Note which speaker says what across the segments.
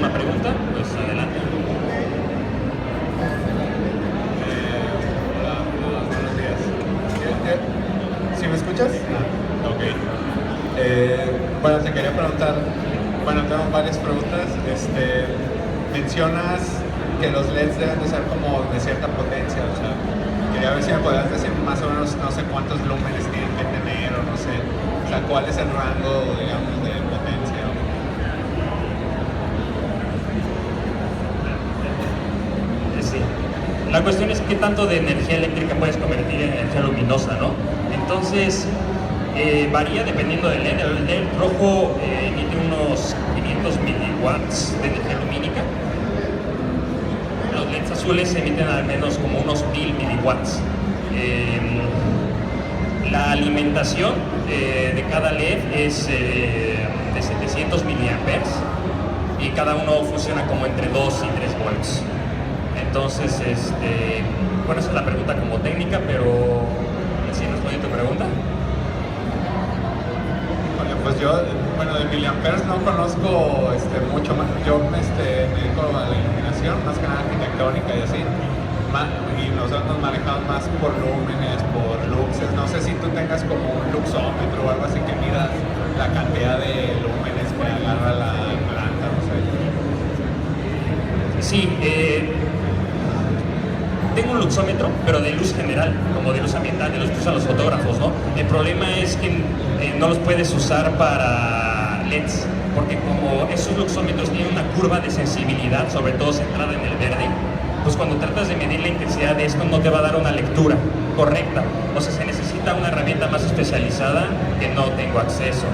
Speaker 1: alguna pregunta, pues adelante.
Speaker 2: Hola, buenos días. ¿Sí me escuchas? Ok. Bueno, te quería preguntar, bueno, tengo varias preguntas. Mencionas que los LEDs deben de ser como de cierta potencia, o sea, quería ver si me podías decir más o menos, no sé cuántos lúmenes tienen que tener, o no sé, o sea, cuál es el rango, digamos, de potencia.
Speaker 1: Sí. La cuestión es qué tanto de energía eléctrica puedes convertir en energía luminosa, ¿no? Entonces, varía dependiendo del LED. El LED rojo emite unos 500 miliwatts de energía lumínica. Los LEDs azules emiten al menos como unos 1000 miliwatts. La alimentación de cada LED es de 700 miliamperes y cada uno funciona como entre 2 y 3 volts. Entonces, bueno, esa es la pregunta como técnica, pero ¿sí respondí tu pregunta?
Speaker 2: Bueno, pues yo, bueno, de miliamperes no conozco mucho más. Yo me dedico a la iluminación, más que nada arquitectónica y así. Y nosotros nos manejamos más por lúmenes, por luxes. No sé si tú tengas como un luxómetro o algo así que midas la cantidad de lúmenes que agarra la planta, no sé.
Speaker 1: Sí, tengo un luxómetro, pero de luz general, como de luz ambiental, de los que usan los fotógrafos, ¿no? El problema es que no los puedes usar para LEDs, porque como esos luxómetros tienen una curva de sensibilidad, sobre todo centrada en el verde, pues cuando tratas de medir la intensidad de esto no te va a dar una lectura correcta. O sea, se necesita una herramienta más especializada que no tengo acceso.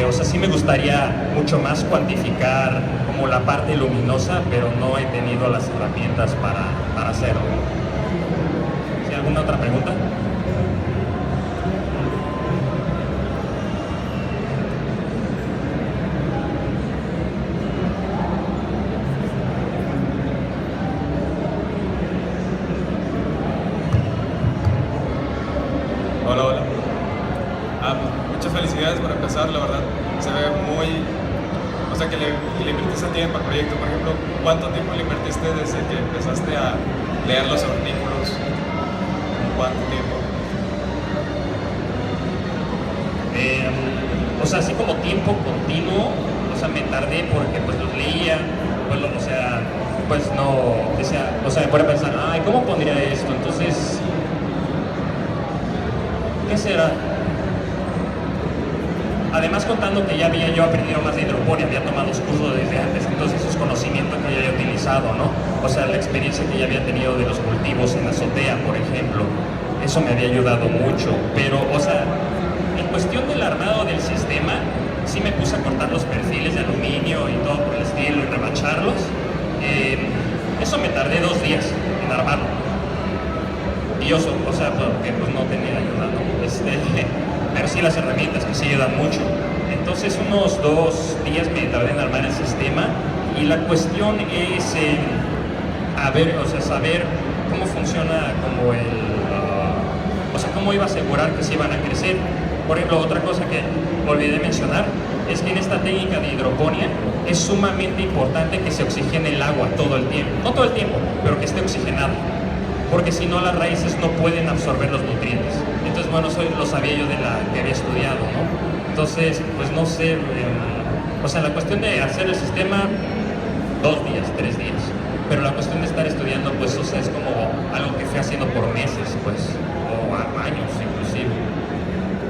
Speaker 1: O sea, sí me gustaría mucho más cuantificar como la parte luminosa, pero no he tenido las herramientas para hacerlo. ¿Sí, alguna otra pregunta?
Speaker 3: Hola, hola. Pues, muchas felicidades por empezar, la verdad. Se ve muy... O sea, que le invertiste tiempo al proyecto. Por ejemplo, ¿cuánto tiempo le invertiste desde que empezaste a leer los artículos? ¿Cuánto tiempo?
Speaker 1: O sea, así como tiempo continuo, o sea, me tardé porque pues los leía, pues, o sea, pues no, o sea, me ponía a pensar, ay, ¿cómo pondría esto? Entonces, ¿qué será? Además, contando que ya había yo aprendido más de hidroponía, había tomado cursos desde antes, entonces esos conocimientos que ya había utilizado, ¿no? O sea, la experiencia que ya había tenido de los cultivos en azotea, por ejemplo, eso me había ayudado mucho. Pero, o sea, en cuestión del armado del sistema, sí me puse a cortar los perfiles de aluminio y todo por el estilo y remacharlos. Eso me tardé 2 días en armarlo. Y yo, o sea, porque pues no tenía ayuda, ¿no? Pero sí las herramientas que sí ayudan mucho. Entonces unos 2 días me tardé en armar el sistema y la cuestión es saber cómo funciona como o sea, cómo iba a asegurar que se iban a crecer. Por ejemplo, otra cosa que olvidé mencionar es que en esta técnica de hidroponía es sumamente importante que se oxigene el agua todo el tiempo. No todo el tiempo, pero que esté oxigenado, porque si no las raíces no pueden absorber los nutrientes. Entonces, bueno, eso lo sabía yo de la que había estudiado, ¿no? Entonces, pues no sé, o sea, la cuestión de hacer el sistema, 2 días, 3 días, pero la cuestión de estar estudiando, pues, o sea, es como algo que fui haciendo por meses, pues, o años inclusive.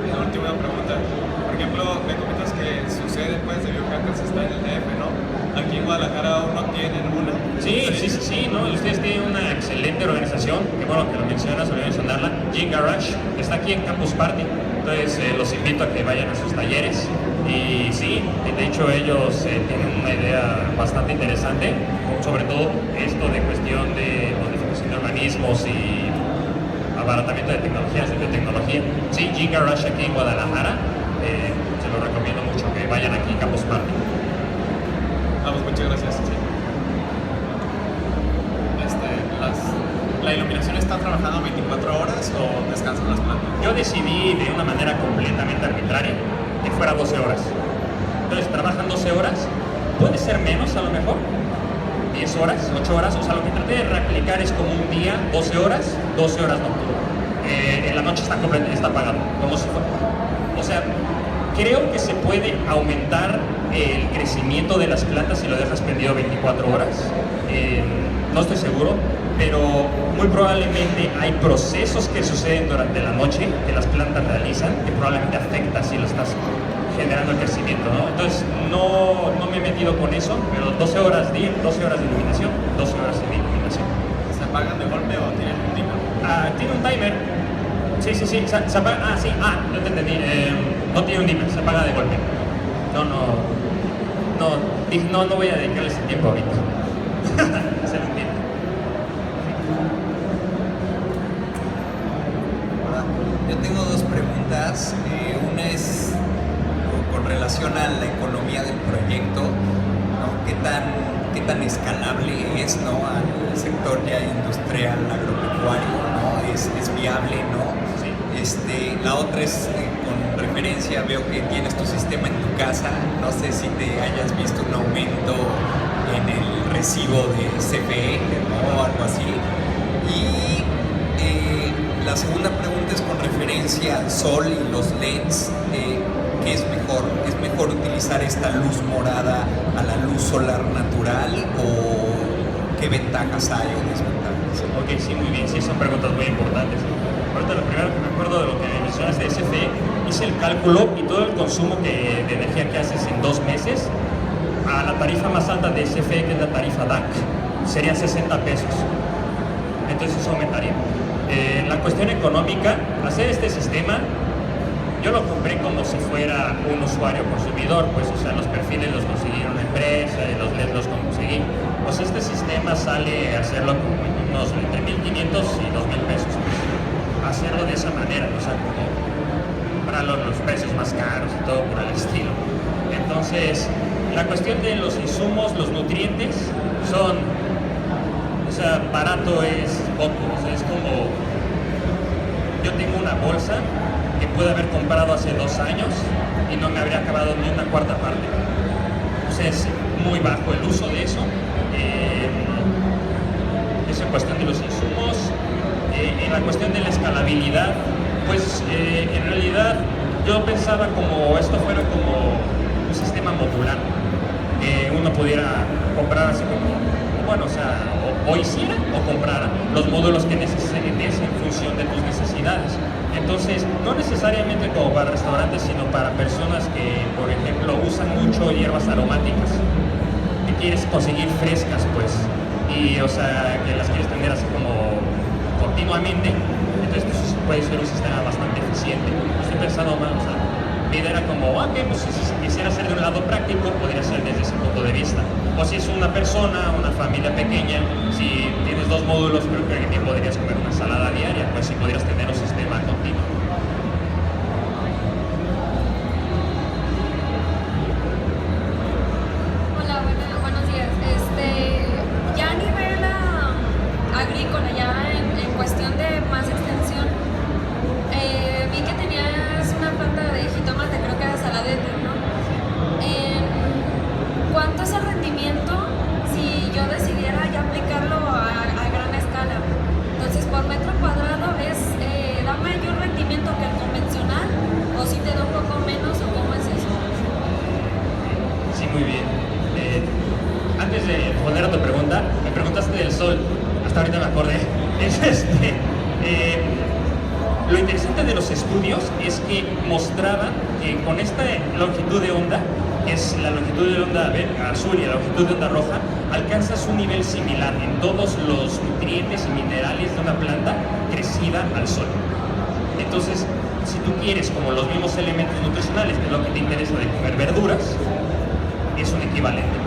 Speaker 3: La última pregunta. Por ejemplo, me comentas que su sede pues, de Biohackers está en el DF, ¿no? Aquí en Guadalajara aún no tienen una.
Speaker 1: Sí, ¿no? Ustedes tienen una excelente organización, que bueno, que lo mencionas, olvidé mencionarla, Gene Garage, que está aquí en Campus Party. Entonces los invito a que vayan a sus talleres. Y sí, de hecho ellos tienen una idea bastante interesante, sobre todo esto de cuestión de modificación de organismos y abaratamiento de tecnologías, de biotecnología. Sí, Gene Garage aquí en Guadalajara, se lo recomiendo mucho que vayan aquí en Campus Party.
Speaker 3: Vamos, muchas gracias. Sí.
Speaker 4: ¿La iluminación está trabajando 24 horas o descansan las plantas?
Speaker 1: Yo decidí de una manera completamente arbitraria que fuera 12 horas. Entonces trabajan 12 horas, puede ser menos a lo mejor, 10 horas, 8 horas, o sea, lo que traté de replicar es como un día, 12 horas nocturno. En la noche está apagado, como si fuera. O sea, creo que se puede aumentar el crecimiento de las plantas si lo dejas prendido 24 horas. No estoy seguro, pero muy probablemente hay procesos que suceden durante la noche que las plantas realizan que probablemente afecta si lo estás generando el crecimiento, ¿no? Entonces no me he metido con eso, pero 12 horas de iluminación, 12 horas de iluminación.
Speaker 4: ¿Se apagan de golpe o tienen un timer?
Speaker 1: Tiene un timer. Sí, se apaga. No te entendí. No tiene un timer, se apaga de golpe. No voy a dedicarles el tiempo ahorita. Se lo entiendo.
Speaker 5: Yo tengo dos preguntas. Una es con relación a la economía del proyecto, ¿no? ¿Qué tan escalable es, ¿no? Al sector ya industrial agropecuario, ¿no? ¿Es viable, no?
Speaker 1: Sí.
Speaker 5: La otra es con referencia, veo que tienes tu sistema en tu casa, no sé si te hayas visto un aumento en el recibo de CFE, ¿no? O algo así. Y la segunda pregunta es con referencia al sol y los LEDs. ¿Qué es mejor? ¿Es mejor utilizar esta luz morada a la luz solar natural o qué ventajas hay o desventajas?
Speaker 1: Ok, sí, muy bien, sí, son preguntas muy importantes. Ahorita lo primero que me acuerdo de lo que mencionaste de SFE, hice el cálculo y todo el consumo de energía que haces en 2 meses, a la tarifa más alta de SFE, que es la tarifa DAC, serían 60 pesos. Entonces eso aumentaría. La cuestión económica, hacer este sistema, yo lo compré como si fuera un usuario consumidor, pues, o sea, los perfiles los conseguí en una empresa y los LEDs los conseguí. Pues este sistema sale a hacerlo como unos entre 1,500 y 2,000 pesos. Pues, hacerlo de esa manera, o sea, como para los precios más caros y todo por el estilo. Entonces, la cuestión de los insumos, los nutrientes, son, o sea, barato es poco, o sea, es como, yo tengo una bolsa que pude haber comprado hace 2 años y no me habría acabado ni una cuarta parte. O sea, es muy bajo el uso de eso. Es en cuestión de los insumos. En la cuestión de la escalabilidad, pues en realidad yo pensaba como esto fuera como un sistema modular, que uno pudiera comprar así como, bueno, o sea, o hiciera o comprara los módulos que necesites en función de tus necesidades. Entonces, no necesariamente como para restaurantes, sino para personas que, por ejemplo, usan mucho hierbas aromáticas, que quieres conseguir frescas, pues, y, o sea, que las quieres tener así como continuamente. Entonces, pues, puede ser un sistema bastante eficiente. Estoy pensando más, o sea, mi idea era como, pues si quisiera ser de un lado práctico, podría ser desde ese punto de vista. O si es una persona, una familia pequeña, si tienes 2 módulos, creo que bien podrías comer una ensalada diaria, pues si podrías tener un sistema continuo.
Speaker 6: Hola, buenos días. Ya a nivel agrícola, ya en cuestión de más extensión, vi que tenías una planta de jitomate, creo que era saladete, ¿no? ¿Cuánto es el rendimiento si yo decidiera ya aplicarlo a gran escala? Entonces, por metro cuadrado da mayor rendimiento que el convencional, o si te da un poco menos, o cómo es eso.
Speaker 1: Sí, muy bien. Antes de responder a tu pregunta, me preguntaste del sol. Hasta ahorita me acordé. Lo interesante de los estudios es que mostraban que con esta longitud de onda, que es la longitud de onda azul y la longitud de onda roja, alcanzas un nivel similar en todos los nutrientes y minerales de una planta crecida al sol. Entonces, si tú quieres como los mismos elementos nutricionales, que es lo que te interesa de comer verduras, es un equivalente.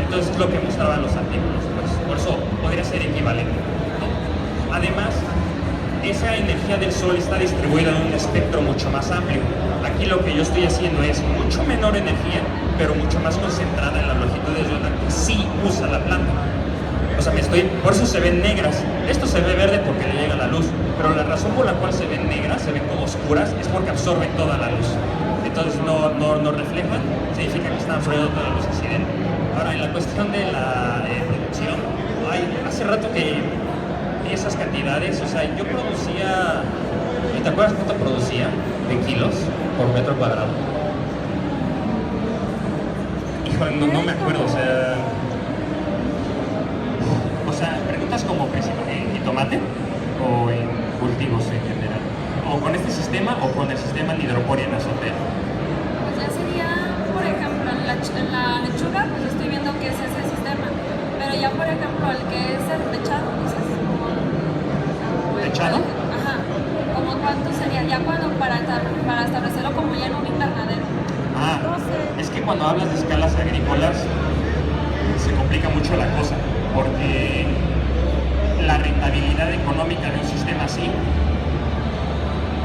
Speaker 1: Entonces, es lo que mostraban los artículos, pues, por eso podría ser equivalente, ¿no? Además, esa energía del sol está distribuida en un espectro mucho más amplio. Aquí lo que yo estoy haciendo es mucho menor energía, pero mucho más concentrada en las longitudes de onda que sí usa la planta. O sea, por eso se ven negras. Esto se ve verde porque le llega la luz, pero la razón por la cual se ven negras, se ven como oscuras, es porque absorben toda la luz. Entonces no reflejan, significa que están absorbiendo toda la luz así dentro. Ahora, en la cuestión de la producción, hace rato que vi esas cantidades, o sea, yo producía, ¿te acuerdas cuánto producía de kilos por metro cuadrado? Híjole, no me acuerdo, o sea, preguntas como en tomate o en cultivos en general, o con este sistema o con el sistema en hidroponía en azotea.
Speaker 6: Pues ya sería, por ejemplo, en la lechuga, pues estoy viendo que es ese sistema. Pero ya, por ejemplo, el que es el techado, dices, como
Speaker 1: ¿Techado?
Speaker 6: Ajá. ¿Como cuánto sería? Ya cuando para establecerlo como ya en un invernadero.
Speaker 1: Es que cuando hablas de escalas agrícolas se complica mucho la cosa, porque la rentabilidad económica de un sistema así,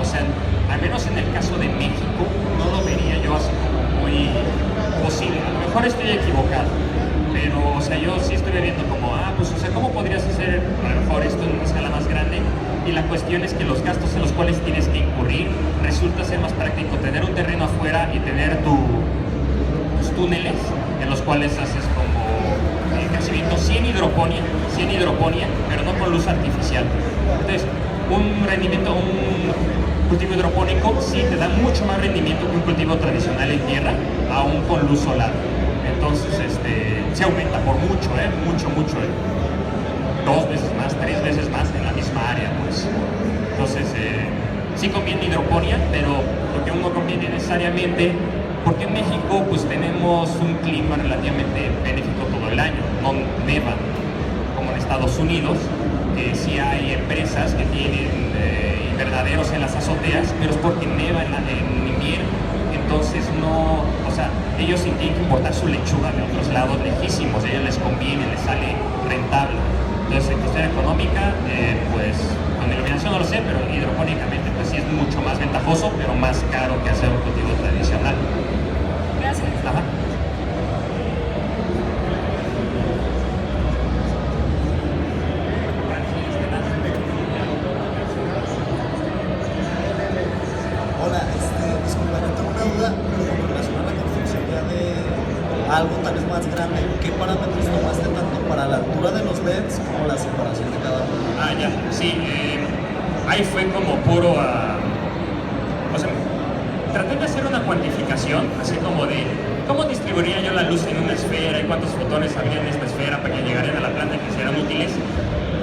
Speaker 1: o sea, al menos en el caso de México, no lo vería yo así como muy posible. A lo mejor estoy equivocado, pero, o sea, yo sí estoy viendo como, pues, o sea, ¿cómo podrías hacer a lo mejor esto en una escala más grande? Y la cuestión es que los gastos en los cuales tienes que incurrir resulta ser más práctico tener un terreno afuera y tener tus túneles en los cuales haces como crecimiento 100 hidroponía, pero no con luz artificial. Entonces, un cultivo hidropónico sí te da mucho más rendimiento que un cultivo tradicional en tierra, aún con luz solar. Entonces, se aumenta por mucho, mucho. 2 veces más, 3 veces más en la misma área, pues. Entonces, sí conviene hidroponía, pero porque no conviene necesariamente, porque en México pues tenemos un clima relativamente benéfico todo el año, no neva como en Estados Unidos. Sí hay empresas que tienen invernaderos en las azoteas, pero es porque neva en invierno. Entonces no, o sea, ellos sí tienen que importar su lechuga de otros lados lejísimos, a ellos les conviene, les sale rentable. Entonces, en cuestión económica, pues con iluminación no lo sé, pero hidropónicamente pues sí es mucho más ventajoso, pero más caro que hacer un cultivo tradicional.
Speaker 6: Gracias.
Speaker 1: Ajá.
Speaker 7: Hola, disculpa, yo tengo una duda, pero con relación a la construcción ya de algo tal vez más grande, ¿qué parámetros tomaste tanto para la altura de los LEDs como la separación de cada uno?
Speaker 1: Ya, sí, ahí fue como puro, o sea, traté de hacer una cuantificación, así como de cómo distribuiría yo la luz en una esfera y cuántos fotones habría en esta esfera para que llegaran a la planta que sean útiles,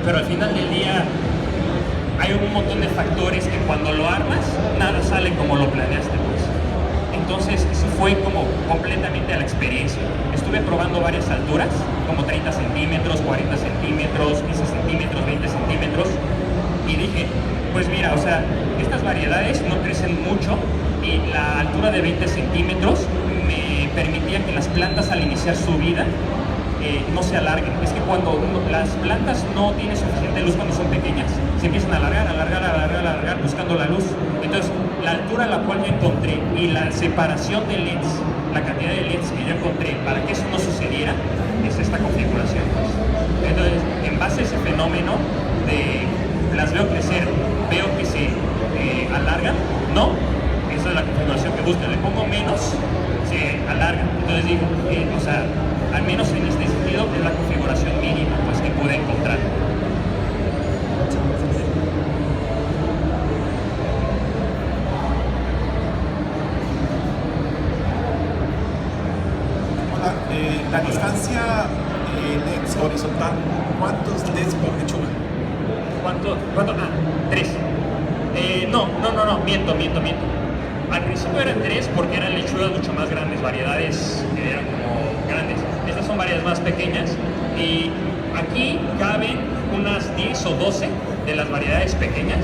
Speaker 1: pero al final del día hay un montón de factores que cuando lo armas, nada sale como lo planeaste, pues. Entonces, eso fue como completamente a la experiencia. Estuve probando varias alturas, como 30 centímetros, 40 centímetros, 15 centímetros, 20 centímetros, y dije, pues mira, o sea, estas variedades no crecen mucho, y la altura de 20 centímetros me permitía que las plantas al iniciar su vida no se alarguen. Es que cuando las plantas no tienen suficiente luz cuando son pequeñas, se empiezan a alargar buscando la luz. Entonces, la altura a la cual yo encontré y la separación de LEDs, la cantidad de LEDs que yo encontré para que eso no sucediera, es esta configuración, pues. Entonces, en base a ese fenómeno de las veo crecer, veo que se alargan, no, esa es la configuración que busco. Le pongo menos, se alarga. Entonces digo, o sea, al menos en este sentido es la configuración mínima pues, que pude encontrar.
Speaker 8: Hola, la distancia LEDs horizontal, ¿cuántos LEDs por lechuga?
Speaker 1: ¿Cuánto? 3. No, miento. Al principio eran 3 porque eran lechugas mucho más grandes, variedades que eran como grandes. Estas son variedades más pequeñas y aquí caben unas 10 o 12 de las variedades pequeñas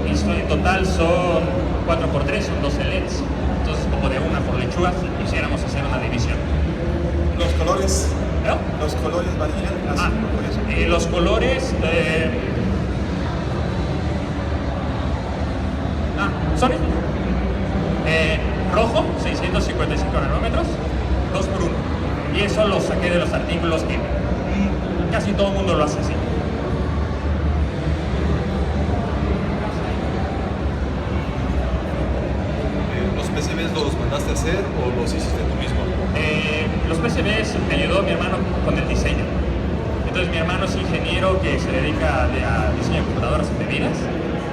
Speaker 1: y en total son 4x3, son 12 LEDs. Entonces como de una por lechuga si quisiéramos hacer una división.
Speaker 8: Los colores,
Speaker 1: ¿No?
Speaker 8: los colores varían así por eso.
Speaker 1: Los colores son rojo, 655 nanómetros, 2x1. Y eso lo saqué de los artículos que casi todo el mundo lo hace así.
Speaker 9: ¿Los PCBs los mandaste a hacer o los hiciste tú mismo?
Speaker 1: Los PCBs me ayudó mi hermano con el diseño. Entonces mi hermano es ingeniero que se dedica a diseño de computadoras y bebidas.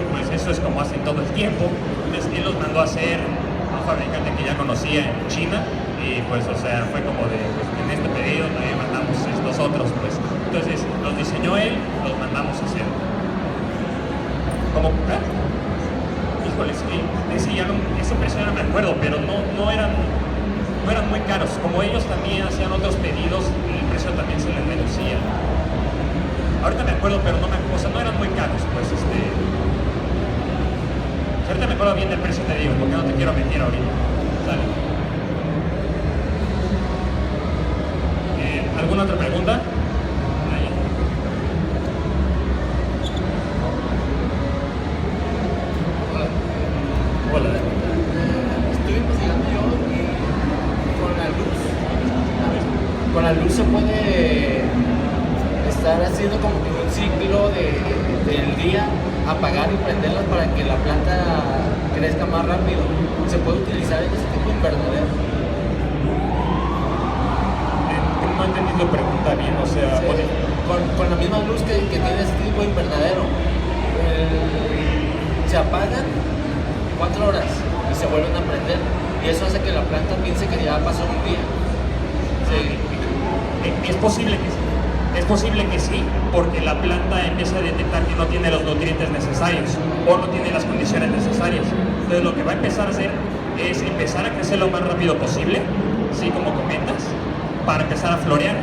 Speaker 1: Y pues eso es como hacen todo el tiempo. Entonces él los mandó a hacer a un fabricante que ya conocía en China. Y pues, o sea, fue como de, pues, en este pedido también mandamos estos otros, pues. Entonces los diseñó él, los mandamos a hacer. Como, híjoles, ese precio ya no me acuerdo, pero no eran muy caros. Como ellos también hacían otros pedidos, el precio también se les reducía. Ahorita me acuerdo, pero no eran muy caros, pues ahorita me acuerdo bien del precio, te digo, porque no te quiero mentir ahorita. ¿Sale? ¿Alguna otra pregunta? Ahí. Hola.
Speaker 9: Estoy investigando yo con la luz se puede estar haciendo como que un ciclo del día, apagar y prenderlas para que la planta crezca más rápido. ¿Se puede utilizar en ese tipo de invernadero?
Speaker 1: No entendí tu pregunta bien, o sea...
Speaker 9: Sí, con la misma luz que tiene este tipo de invernadero. Se apagan 4 horas y se vuelven a prender. Y eso hace que la planta piense que ya pasó un día. Sí.
Speaker 1: Es posible que sí. Es posible que sí, porque la planta empieza a detectar que no tiene los nutrientes necesarios o no tiene las condiciones necesarias. Entonces lo que va a empezar a hacer es empezar a crecer lo más rápido posible, ¿sí? Como comentas, para empezar a florear,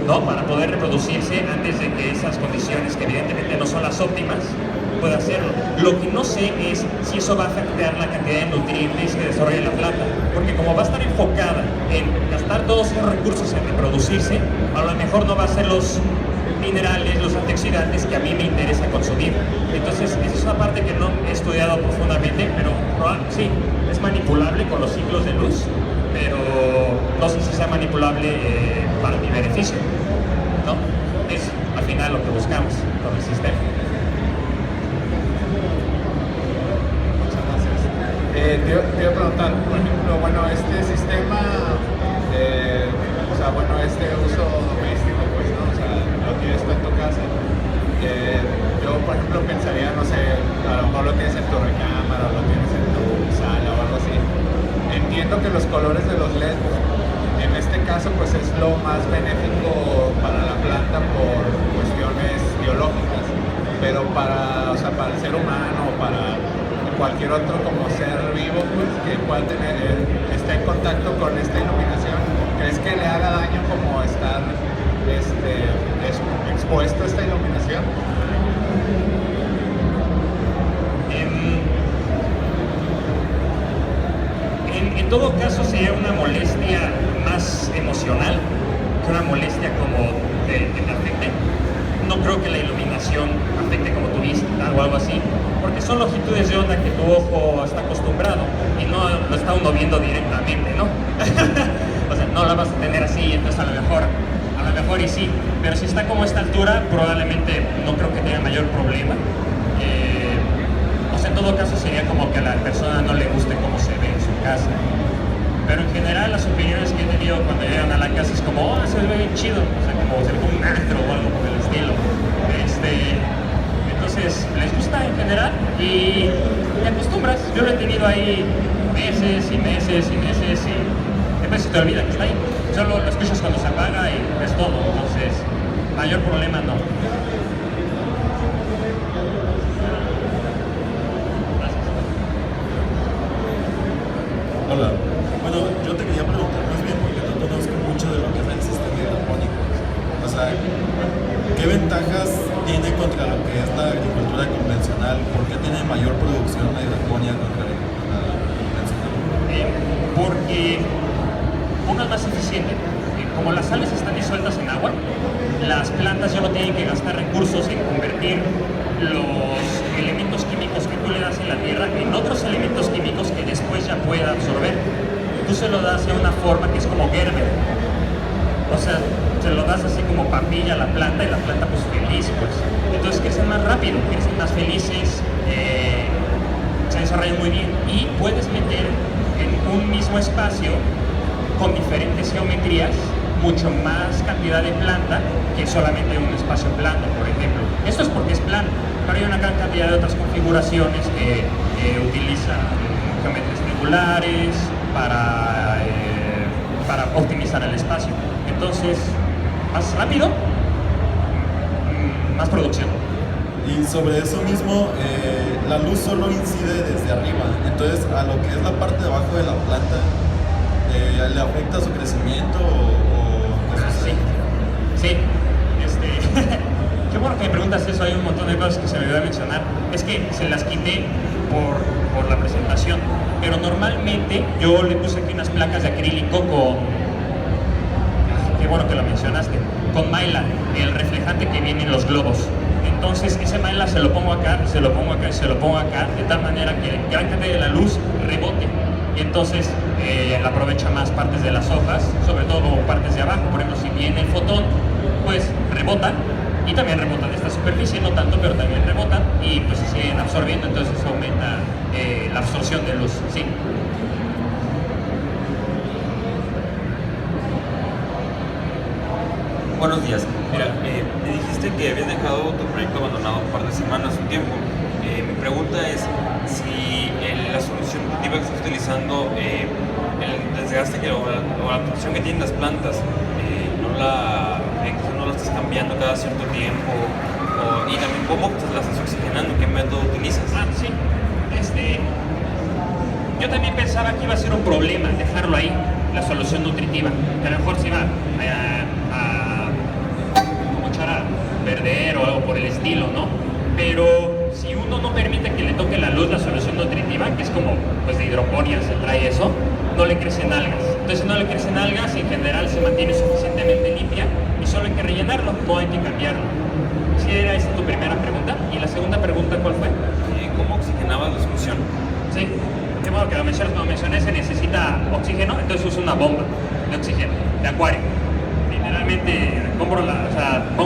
Speaker 1: ¿no? Para poder reproducirse antes de que esas condiciones, que evidentemente no son las óptimas, pueda hacerlo. Lo que no sé es si eso va a afectar la cantidad de nutrientes que desarrolla la planta, porque como va a estar enfocada en gastar todos esos recursos en reproducirse, a lo mejor no va a ser los minerales, los antioxidantes que a mí me interesa consumir. Entonces, esa es una parte que no he estudiado profundamente, pero sí, es manipulable con los ciclos de luz, pero no sé si sea manipulable para mi beneficio, ¿no? Es al final lo que buscamos con el sistema.
Speaker 2: Te iba a preguntar, por ejemplo, bueno, este sistema, o sea, bueno, este uso doméstico, pues, ¿no? O sea, lo tienes tú en tu casa. Yo, por ejemplo, pensaría, no sé, a lo mejor lo tienes en tu recámara, o lo tienes en tu sala o algo así. Entiendo que los colores de los LED, en este caso, pues es lo más benéfico para la planta por cuestiones biológicas, pero para el ser humano, para cualquier otro como ser vivo, pues, que pueda esté en contacto con esta iluminación, ¿crees que le haga daño como estar expuesto a esta iluminación?
Speaker 1: En todo caso sería una molestia más emocional que una molestia como que te afecte. No creo que la iluminación afecte como tu vista o algo así, porque son longitudes de onda que tu ojo está acostumbrado y no lo está uno viendo directamente, ¿no? O sea, no la vas a tener así, entonces a lo mejor y sí, pero si está como a esta altura, probablemente no creo que tenga mayor problema. O sea, en todo caso sería como que a la persona no le guste cómo se ve en su casa. Pero en general las opiniones que he tenido cuando llegan a la casa es como, oh, se ve bien chido, o sea, como se ve como un antro o algo por el estilo. Entonces, les gusta en general y te acostumbras. Yo lo he tenido ahí meses y meses y meses y después se te olvida que está ahí. Solo lo escuchas cuando se apaga y es todo. Entonces, mayor problema no.
Speaker 8: Hola. Bueno, yo te quería preguntar más bien porque no conozco mucho de lo que es el sistema hidropónico. O sea, ¿qué ventajas tiene contra lo que es la agricultura convencional? ¿Por qué tiene mayor producción la hidroponía contra la convencional?
Speaker 1: Porque una es más eficiente. Como las sales están disueltas en agua, las plantas ya no tienen que gastar recursos en convertir los elementos químicos que tú le das en la tierra en otros elementos químicos que después ya pueda absorber. Tú se lo das en una forma que es como Gerber. O sea, se lo das así como papilla a la planta y la planta pues feliz, pues. Entonces crecen más rápido, crecen más felices, se desarrollan muy bien y puedes meter en un mismo espacio con diferentes geometrías, mucho más cantidad de planta que solamente un espacio plano, por ejemplo. Esto es porque es plano, pero hay una gran cantidad de otras configuraciones que utilizan geometrías triangulares para optimizar el espacio. Entonces, más rápido, más producción.
Speaker 8: Y sobre eso mismo, la luz solo incide desde arriba, entonces a lo que es la parte de abajo de la planta, ¿le afecta su crecimiento o qué sucede?
Speaker 1: Sí. Qué bueno que me preguntas eso, hay un montón de cosas que se me olvidó mencionar. Es que se las quité por la presentación, pero normalmente yo le puse aquí unas placas de acrílico qué bueno que lo mencionaste, con Mylar, el reflejante que viene en los globos. Entonces ese Mylar se lo pongo acá, se lo pongo acá y se lo pongo acá, de tal manera que gran cantidad de la luz rebote. Y entonces aprovecha más partes de las hojas, sobre todo partes de abajo. Por ejemplo, si viene el fotón, pues rebota, y también rebota de esta superficie, no tanto, pero también rebota, y pues se siguen absorbiendo, entonces eso aumenta la absorción de luz, ¿sí?
Speaker 10: Buenos días. Mira, me dijiste que habías dejado tu proyecto abandonado un par de semanas, un tiempo. Mi pregunta es si la solución nutritiva que estás utilizando, el desgaste o la producción que tienen las plantas, no la estás cambiando cada cierto tiempo, y también cómo las estás oxigenando, qué método utilizas.
Speaker 1: Sí. Yo también pensaba que iba a ser un problema dejarlo ahí, la solución nutritiva, que a lo mejor se iba como echar a perder o algo por el estilo, ¿no? Pero si uno no permite que le toque la luz la solución nutritiva, que es como pues de hidroponía se trae eso, no le crecen algas. Entonces si no le crecen algas, en general se mantiene suficientemente limpia y solo hay que rellenarlo, no hay que cambiarlo. ¿Sí era esa tu primera pregunta? ¿Y la segunda pregunta cuál fue?
Speaker 10: ¿Cómo oxigenabas la solución?
Speaker 1: Sí, qué bueno que lo mencionas. Como mencioné, se necesita oxígeno, entonces uso una bomba de oxígeno, de acuario. Literalmente pongo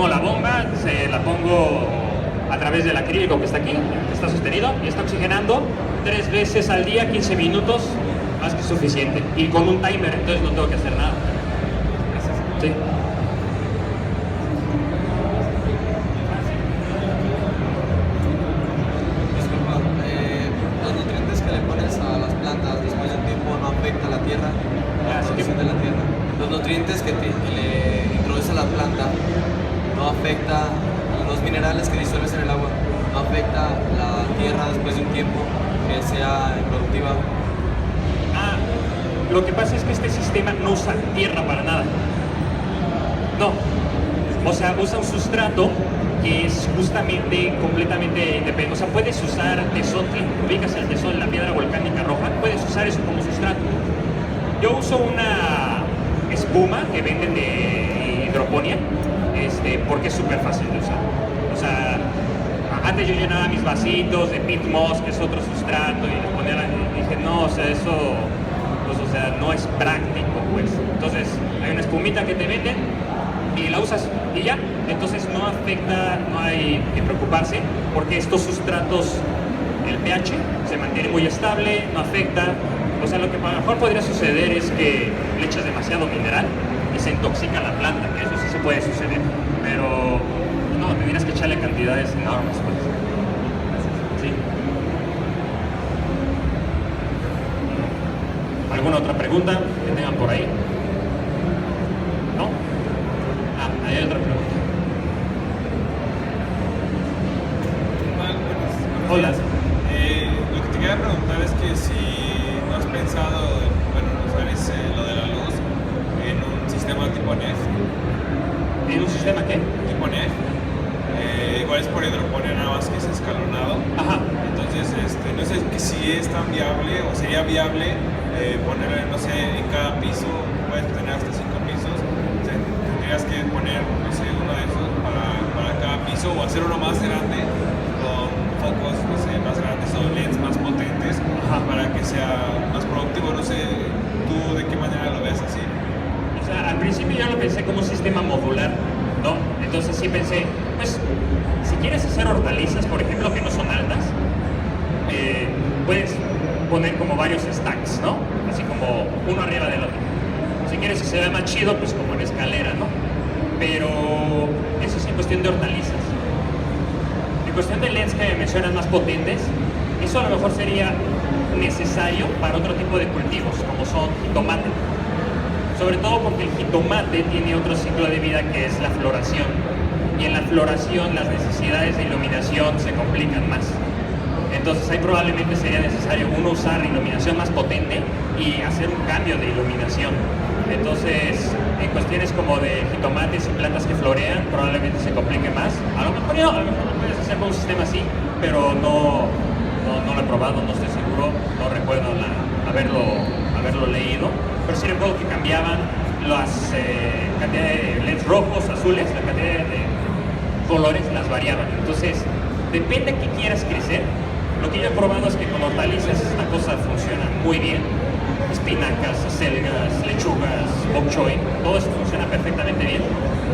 Speaker 1: la bomba, se la pongo a través del acrílico que está aquí, que está sostenido, y está oxigenando 3 veces al día, 15 minutos, más que suficiente. Y con un timer, entonces no tengo que hacer nada. Gracias. Sí.
Speaker 11: Los nutrientes que le pones a las plantas después de un tiempo no afecta a la tierra, la producción de la tierra. Los nutrientes que le introduces a la planta no afecta los minerales que disuelves en el agua, no afecta la tierra después de un tiempo que sea improductiva.
Speaker 1: Lo que pasa es que este sistema no usa tierra para nada. No. O sea, usa un sustrato que es justamente completamente independiente. O sea, puedes usar tesón, ubicas el tesón, la piedra volcánica roja, puedes usar eso como sustrato. Yo uso una espuma que venden de hidroponía, porque es súper fácil de usar. O sea, antes yo llenaba mis vasitos de peat moss, que es otro sustrato, y les ponía dije, no, o sea, eso pues, o sea, no es práctico, pues. Entonces, hay una espumita que te venden y la usas y ya. Entonces no afecta, no hay que preocuparse, porque estos sustratos, el pH se mantiene muy estable, no afecta. O sea, lo que a lo mejor podría suceder es que le echas demasiado mineral y se intoxica la planta, que eso sí se puede suceder. Pero no, tendrías que echarle cantidades enormes, pues. Sí. ¿Alguna otra pregunta que tengan por ahí? ¿No? Hay otra pregunta. Hola.
Speaker 3: Lo que te quería preguntar es que si no has pensado, usar lo de la luz en un sistema tipo NEF.
Speaker 1: ¿En un sistema qué?
Speaker 3: Tipo NEF. Igual es por hidroponía, nada más que es escalonado.
Speaker 1: Ajá.
Speaker 3: Entonces, no sé que si es tan viable o sería viable ponerle, no sé, en cada piso, puedes tener hasta 5 pisos, o sea, tendrías que poner, no sé, uno de esos para cada piso, o hacer uno más grande con focos, no sé, más grandes o LEDs más potentes. Ajá. Para que sea más productivo. No sé, ¿tú de qué manera lo ves así?
Speaker 1: O sea, al principio yo lo pensé como un sistema modular, ¿no? Entonces sí pensé, pues, si quieres hacer hortalizas, por ejemplo, que no son altas, puedes poner como varios stacks, ¿no? Así como uno arriba del otro. se ve más chido pues como en escalera, ¿no? Pero eso es en cuestión de hortalizas. En cuestión de LEDs que mencionan más potentes, eso a lo mejor sería necesario para otro tipo de cultivos, como son jitomate. Sobre todo porque el jitomate tiene otro ciclo de vida que es la floración. Y en la floración las necesidades de iluminación se complican más. Entonces ahí probablemente sería necesario uno usar iluminación más potente y hacer un cambio de iluminación. Entonces, en cuestiones como de jitomates y plantas que florean, probablemente se complique más. A lo mejor no, puedes hacer con un sistema así, pero no lo he probado, no estoy seguro, no recuerdo haberlo leído. Pero sí recuerdo que cambiaban las cantidades de LEDs rojos, azules, la cantidad de colores las variaban. Entonces, depende de qué quieras crecer. Lo que yo he probado es que con hortalizas esta cosa funciona muy bien. Espinacas, acelgas, lechugas, bok choy, todo eso funciona perfectamente bien.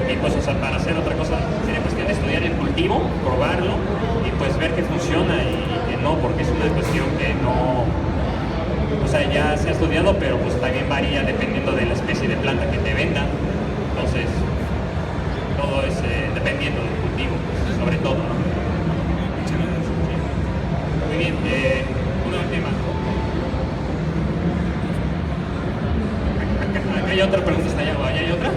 Speaker 1: Y pues, o sea, para hacer otra cosa sería cuestión de estudiar el cultivo, probarlo y pues ver que funciona y que no, porque es una cuestión que no, o sea, ya se ha estudiado, pero pues también varía dependiendo de la especie de planta que te vendan. Entonces, todo es dependiendo del cultivo, sobre todo, ¿no? Muy bien, una última. Acá hay otra pregunta, está allá, ¿allá hay otra?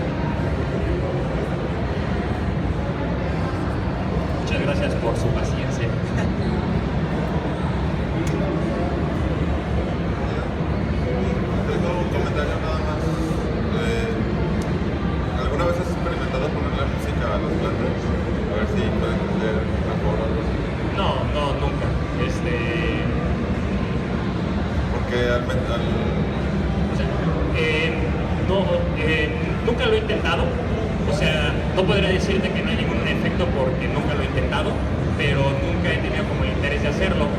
Speaker 1: Muchas gracias por su paciencia.
Speaker 12: Tengo un comentario nada más. ¿Alguna vez has experimentado ponerle música a las plantas? A ver si pueden crecer mejor o algo así.
Speaker 1: No, nunca.
Speaker 12: Porque
Speaker 1: nunca lo he intentado. O sea, no podría decirte que no hay ningún efecto porque nunca lo he intentado, pero nunca he tenido como el interés de hacerlo.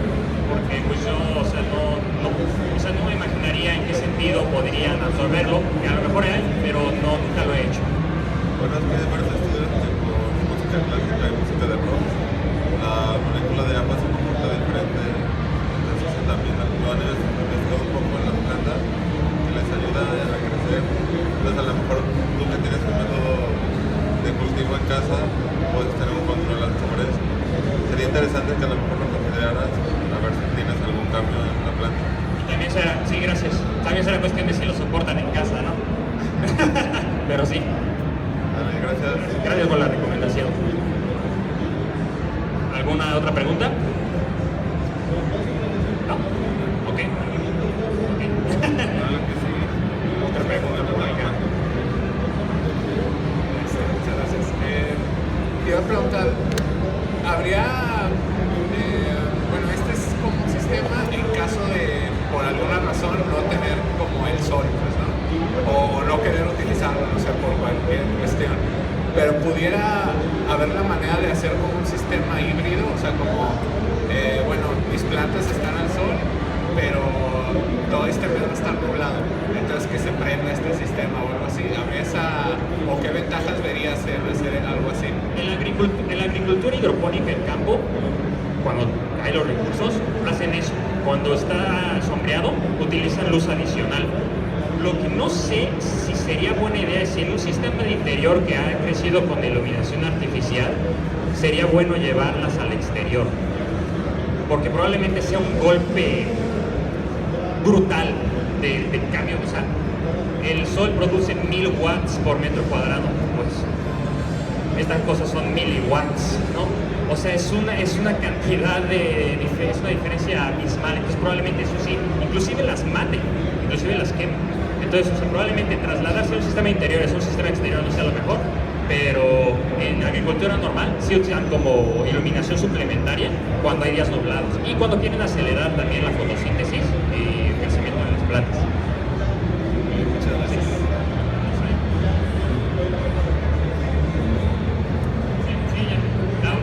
Speaker 1: Porque pues yo, no me imaginaría en qué sentido podrían absorberlo, que a lo mejor hay, pero nunca lo he hecho.
Speaker 12: Bueno, es que hay varios estudios con música clásica y música de rock. La molécula de agua se comporta diferente, entonces también lo han investigado un poco en las plantas, que les ayuda a crecer. Entonces a lo mejor tú que tienes un método de cultivo en casa, puedes tener un control sobre eso. Sería interesante que a lo mejor lo consideraras, a ver si tienes algún cambio en la planta.
Speaker 1: Y también será, sí, gracias. También será cuestión de si lo soportan en casa, ¿no? Pero sí.
Speaker 12: Vale, gracias.
Speaker 1: Gracias por la recomendación. ¿Alguna otra pregunta? ¿No? Ok. Otra pregunta por acá.
Speaker 2: Muchas gracias. Te iba a preguntar, ¿habría, bueno, este es como un sistema en caso de, por alguna razón, no tener como el sol, pues, ¿no? O no querer utilizarlo, no sé, por cualquier cuestión. Pero pudiera haber la manera de hacer como un sistema híbrido, o sea, como, bueno, mis plantas están al sol, pero todo este mes va a estar nublado, entonces que se prenda este sistema o algo así. ¿O qué ventajas vería hacer algo así?
Speaker 1: En la agricultura hidropónica en campo, cuando hay los recursos, hacen eso. Cuando está sombreado, utilizan luz adicional. Lo que no sé si sería buena idea es si en un sistema de interior que ha crecido con iluminación artificial, sería bueno llevarlas al exterior. Porque probablemente sea un golpe brutal de cambio. O sea, el sol produce 1000 watts por metro cuadrado. Pues estas cosas son miliwatts, ¿no? O sea, es una cantidad es una diferencia abismal. Entonces probablemente eso sí, inclusive las mate, inclusive las quema. Entonces, o sea, probablemente trasladarse a un sistema interior es un sistema exterior no sea lo mejor, pero en agricultura normal sí utilizan como iluminación suplementaria cuando hay días nublados y cuando quieren acelerar también la fotosíntesis y el crecimiento de las plantas.
Speaker 12: Muchas gracias.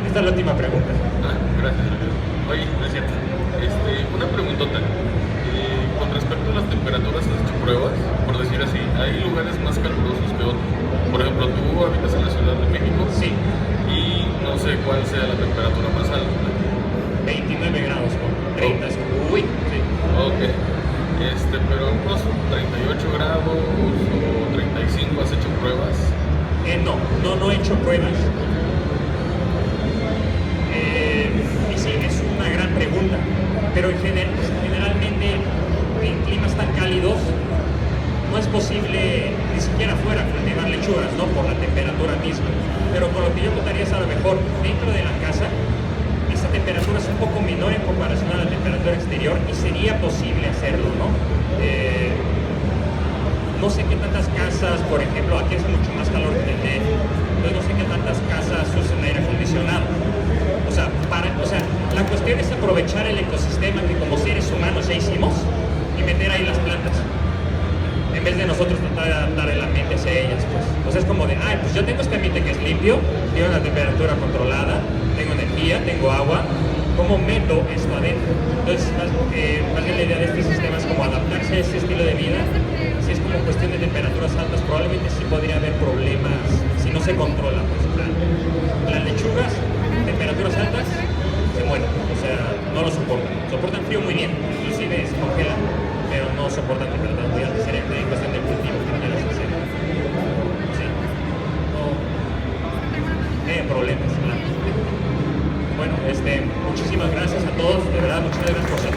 Speaker 1: Esta es la última pregunta.
Speaker 13: Gracias. Oye, no es cierto. Una preguntota. Con respecto a las temperaturas, ¿has hecho pruebas? Por decir así, ¿hay lugares más calurosos que otros? Por ejemplo, tú habitas en la Ciudad de México.
Speaker 1: Sí.
Speaker 13: Y no sé cuál sea la temperatura más alta.
Speaker 1: 29 grados, con 30. Uy, sí.
Speaker 13: Ok. pero a unos 38 grados o 35, ¿has hecho pruebas?
Speaker 1: No he hecho pruebas. Y sí, es una gran pregunta, pero generalmente en climas tan cálidos no es posible ni siquiera afuera cultivar lechugas, ¿no? Por la temperatura misma. Pero con lo que yo contaría es a lo mejor dentro de la casa, esa temperatura es un poco menor en comparación a la temperatura exterior y sería posible hacerlo, ¿no? No sé qué tantas casas, por ejemplo, aquí hace mucho más calor que en el DF, entonces no sé qué tantas casas usan aire acondicionado. O sea, la cuestión es aprovechar el ecosistema que como seres humanos ya hicimos y meter ahí las plantas. En vez de nosotros tratar de adaptar el ambiente hacia ellas, pues. O sea, es como de, pues yo tengo este ambiente que es limpio, tiene una temperatura controlada, tengo energía, tengo agua, ¿cómo meto esto adentro? Entonces, más bien la idea de este sistema es como adaptarse a ese estilo de vida. Si es como cuestión de temperaturas altas, probablemente sí podría haber problemas si no se controla, pues. Las lechugas, temperaturas altas, se mueren, o sea, no lo soportan. Soportan frío muy bien, inclusive se congelan, pero no soportan temperaturas muy altas. Sería en cuestión de cultivo que no las hacer. Sí. No hay problemas, claro. Bueno, muchísimas gracias a todos, de verdad, muchas gracias por ser